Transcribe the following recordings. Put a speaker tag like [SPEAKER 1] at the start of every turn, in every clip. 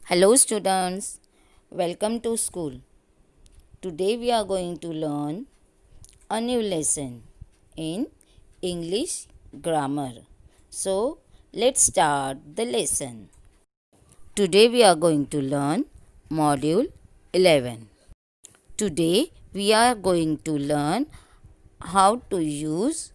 [SPEAKER 1] Hello, students. Welcome to school. Today we are going to learn a new lesson in English grammar. So, let's start the lesson. Today we are going to learn Module 11. Today we are going to learn how to use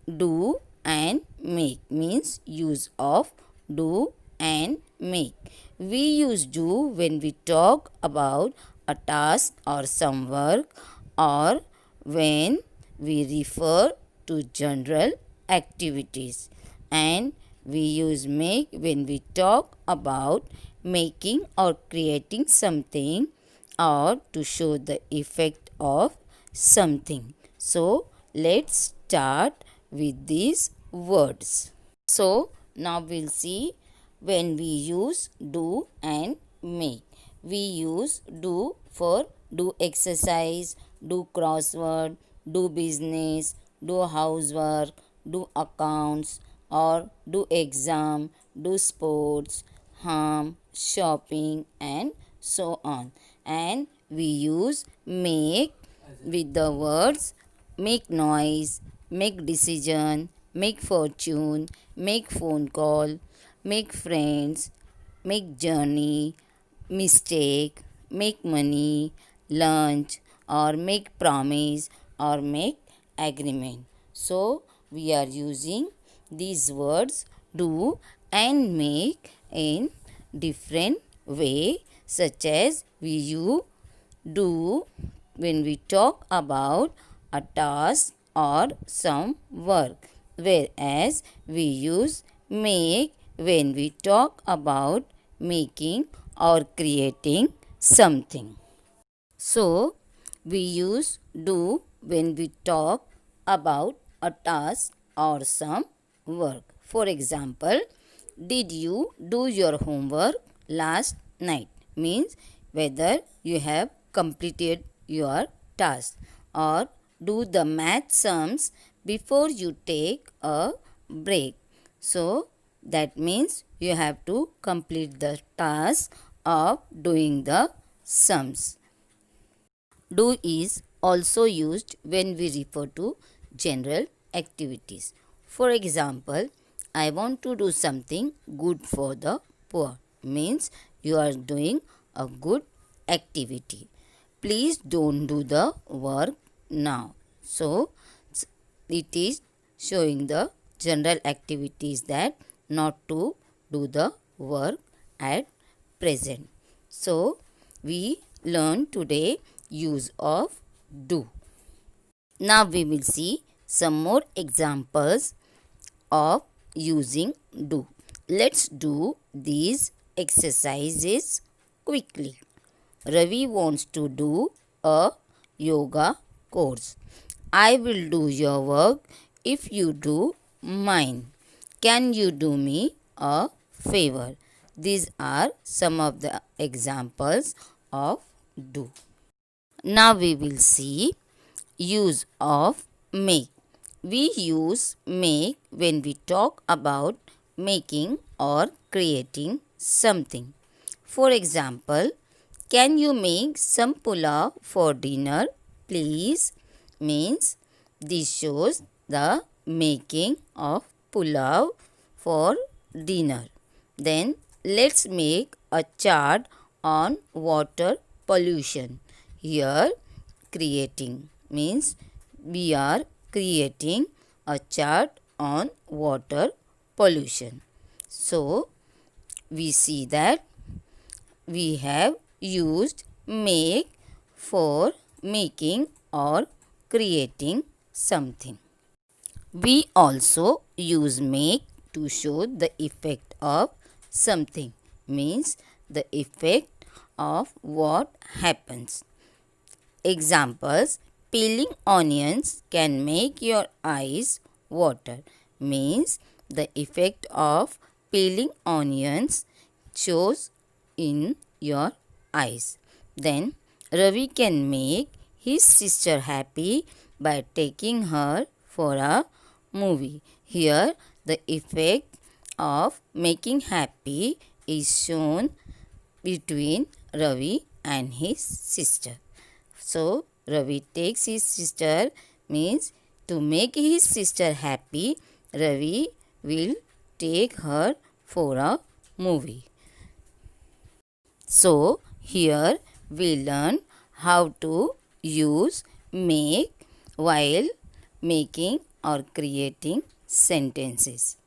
[SPEAKER 1] do and make, means use of do and make. We use do when we talk about a task or some work, or when we refer to general activities, and we use make when we talk about making or creating something, or to show the effect of something. So let's start with these words. So now we'll see when we use do and make. We use do for do exercise, do crossword, do business, do housework, do accounts, or do exam, do sports, shopping, and so on. And we use make with the words make noise, make decision, make fortune, make phone call, make friends, make journey, mistake, make money, lunch, or make promise, or make agreement. So we are using these words do and make in different way, such as we use do when we talk about a task or some work, whereas we use make when we talk about making or creating something. So, we use do when we talk about a task or some work. For example, did you do your homework last night? Means whether you have completed your task, or do the math sums before you take a break. So that means you have to complete the task of doing the sums. Do is also used when we refer to general activities. For example, I want to do something good for the poor, means you are doing a good activity. Please don't do the work now. So, it is showing the general activities that not to do the work at present. So, we learn today use of do. Now we will see some more examples of using do. Let's do these exercises quickly. Ravi wants to do a yoga course. I will do your work if you do mine. Can you do me a favor? These are some of the examples of do. Now we will see use of make. We use make when we talk about making or creating something. For example, can you make some pulao for dinner, please? Means this shows the making of pulao for dinner. Then let's make a chart on water pollution. Here, creating means we are creating a chart on water pollution. So, we see that we have used make for making or creating something. We also use make to show the effect of something, means the effect of what happens. Examples: peeling onions can make your eyes water, means the effect of peeling onions shows in your eyes. Then Ravi can make his sister happy by taking her for a movie. Here the effect of making happy is shown between Ravi and his sister. So Ravi takes his sister, means to make his sister happy, Ravi will take her for a movie. So here we learn how to use make while making or creating sentences.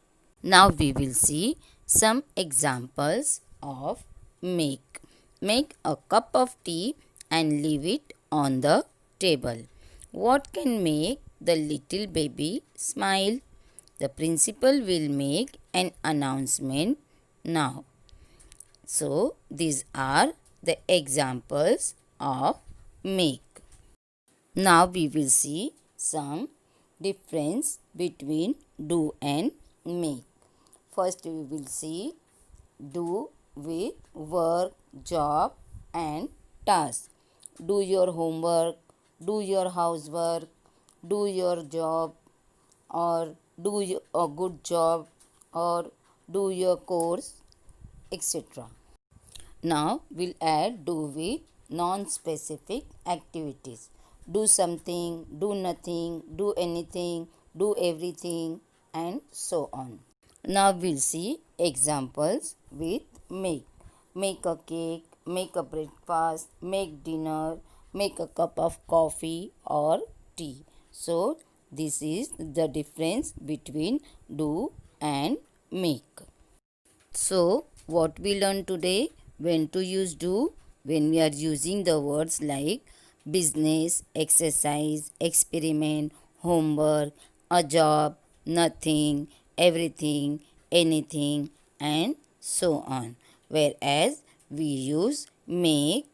[SPEAKER 1] Now we will see some examples of make. Make a cup of tea and leave it on the table. What can make the little baby smile? The principal will make an announcement now. So these are the examples of make. Now we will see some difference between do and make. First we will see do with work, job and task. Do your homework, do your housework, do your job, or do a good job, or do your course, etc. Now we'll add do with non-specific activities. Do something, do nothing, do anything, do everything, and so on. Now we'll see examples with make. Make a cake, make a breakfast, make dinner, make a cup of coffee or tea. So this is the difference between do and make. So what we learned today? When to use do? When we are using the words like business, exercise, experiment, homework, a job, nothing, everything, anything, and so on. Whereas we use make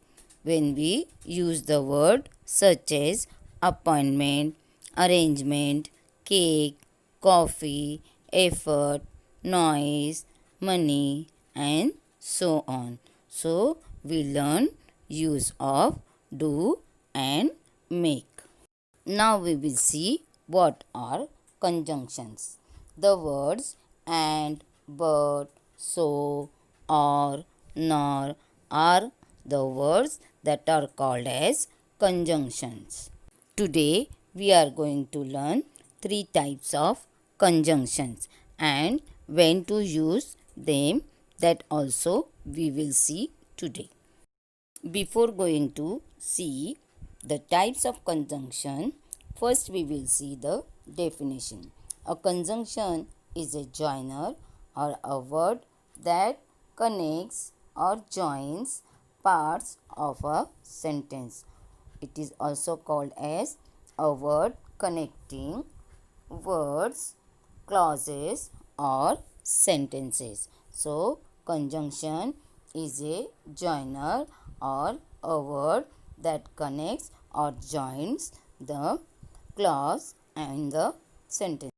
[SPEAKER 1] when we use the word such as appointment, arrangement, cake, coffee, effort, noise, money, and so on. So we learn use of do and make. Now we will see what are conjunctions. The words and, but, so, or, nor are the words that are called as conjunctions. Today we are going to learn three types of conjunctions and when to use them, that also we will see today. Before going to see the types of conjunction, first we will see the definition. A conjunction is a joiner or a word that connects or joins parts of a sentence. It is also called as a word connecting words, clauses or sentences. So conjunction is a joiner or a word that connects or joins the clause and the sentence.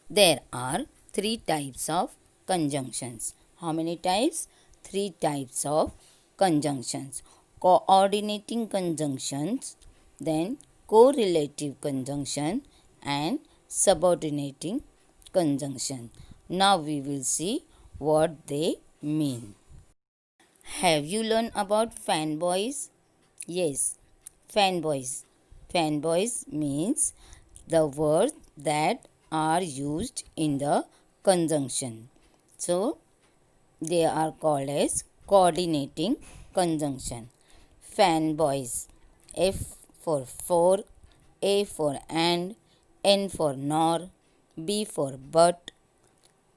[SPEAKER 1] There are three types of conjunctions. How many types? Three types of conjunctions. Coordinating conjunctions, then correlative conjunction and subordinating conjunction. Now we will see what they mean. Have you learned about fanboys? Yes, fanboys. Fanboys means the words that are used in the conjunction. So, they are called as coordinating conjunction. Fanboys. F for, A for and, N for nor, B for but,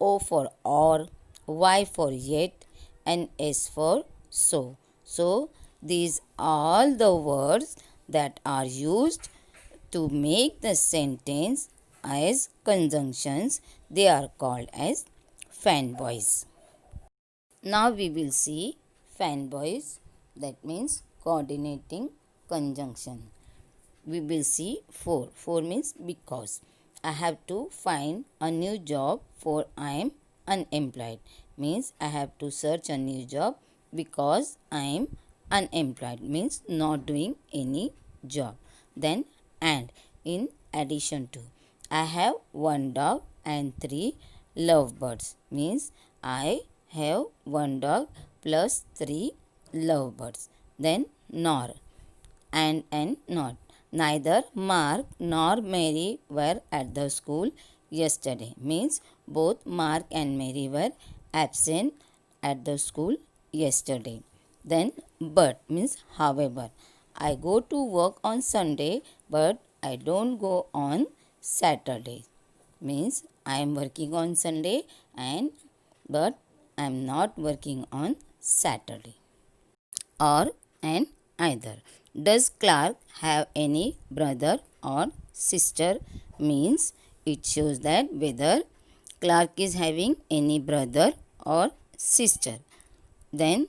[SPEAKER 1] O for or, Y for yet, and S for so. So, these are all the words that are used to make the sentence as conjunctions. They are called as fanboys. Now we will see fanboys, that means coordinating conjunction. We will see for. For means because. I have to find a new job for I am unemployed. Means I have to search a new job because I am unemployed. Means not doing any job. Then and in addition to. I have one dog and three lovebirds. Means I have one dog plus three lovebirds. Then nor and not. Neither Mark nor Mary were at the school yesterday. Means both Mark and Mary were absent at the school yesterday. Then but means however. I go to work on Sunday but I don't go on Saturday. Means I am working on Sunday and but I am not working on Saturday. Or and either. Does Clark have any brother or sister? Means it shows that whether Clark is having any brother or sister. Then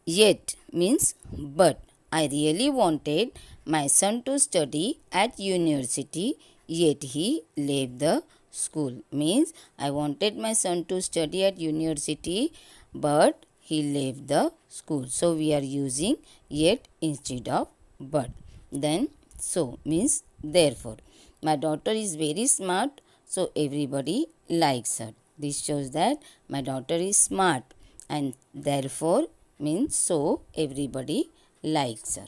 [SPEAKER 1] yet means but. I really wanted my son to study at university, yet he left the school. Means I wanted my son to study at university, but he left the school. So we are using yet instead of but. Then so means therefore. My daughter is very smart, so everybody likes her. This shows that my daughter is smart and therefore means so everybody likes her.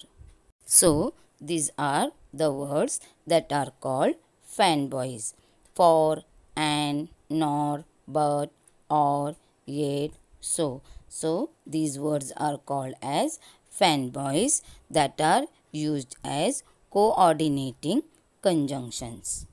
[SPEAKER 1] So these are the words that are called fanboys. For, and, nor, but, or, yet, so. So these words are called as fanboys that are used as coordinating conjunctions.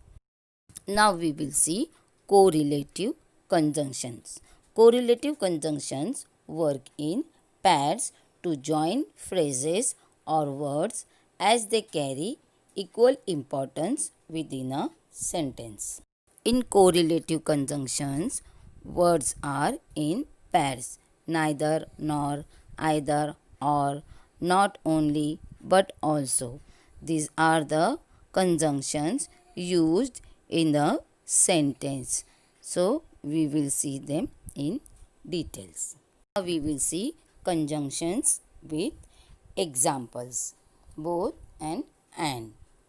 [SPEAKER 1] Now we will see correlative conjunctions. Correlative conjunctions work in pairs to join phrases or words as they carry equal importance within a sentence. In correlative conjunctions, words are in pairs, neither, nor, either, or, not only, but also. These are the conjunctions used in the sentence. So, we will see them in details. Now, we will see conjunctions with examples, both and.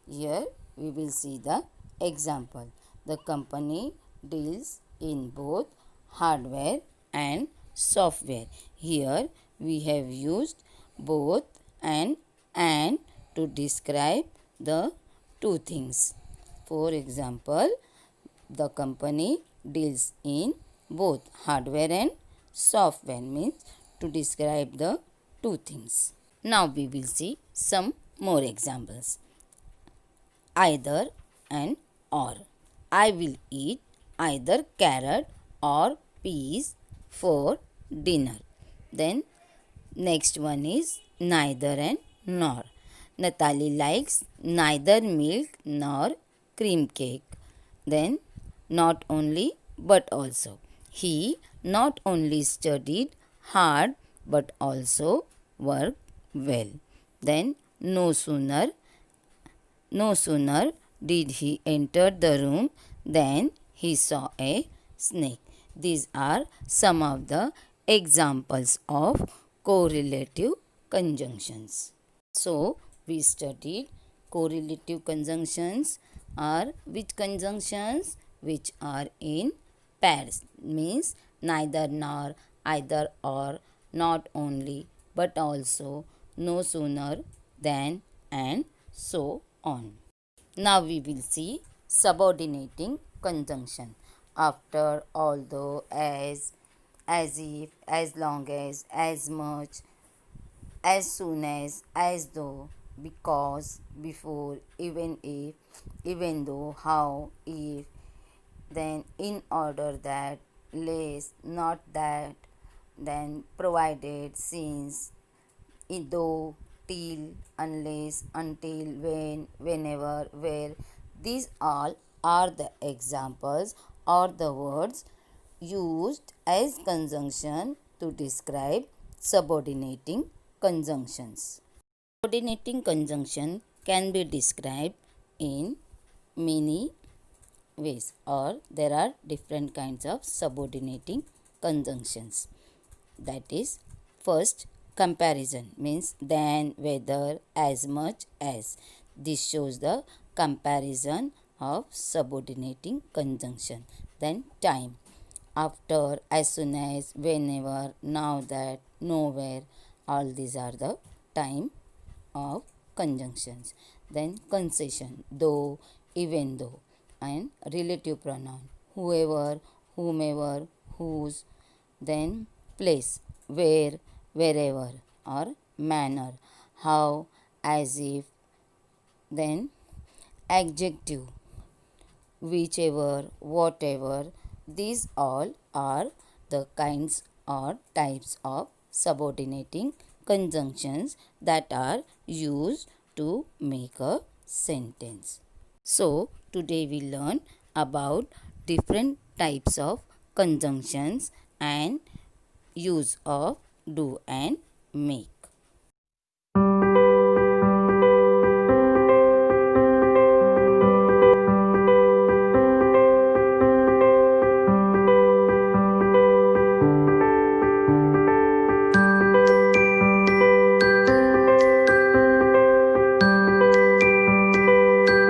[SPEAKER 1] Here, we will see the example. The company deals in both hardware and software. Here, we have used both and to describe the two things. For example, the company deals in both hardware and software means to describe the two things. Now we will see some more examples. Either and or. I will eat either carrot or peas for dinner. Then next one is neither and nor. Natali likes neither milk nor cream cake. Then not only but also. He not only studied hard but also worked well. Then no sooner did he enter the room than he saw a snake. These are some of the examples of correlative conjunctions. So, we studied correlative conjunctions are which conjunctions which are in pairs means neither nor, either or, not only but also, no sooner than and so on. Now we will see subordinating conjunction. After, although, as if, as long as much, as soon as though, because, before, even if, even though, how, if, then in order that, less, not that, then provided, since, though, till, unless, until, when, whenever, where. These all are the examples or the words used as conjunction to describe subordinating conjunctions. Subordinating conjunction can be described in many ways, or there are different kinds of subordinating conjunctions. That is, first, comparison means than, whether, as much as. This shows the comparison of subordinating conjunction. Then time. After, as soon as, whenever, now that, nowhere, All these are the time of conjunctions. Then concession, though, even though, and relative pronoun, whoever, whomever, whose. Then place, where, wherever, or manner, how, as if. Then adjective, whichever, whatever. These all are the kinds or types of subordinating conjunctions that are used to make a sentence. So, today we learn about different types of conjunctions and use of do and make.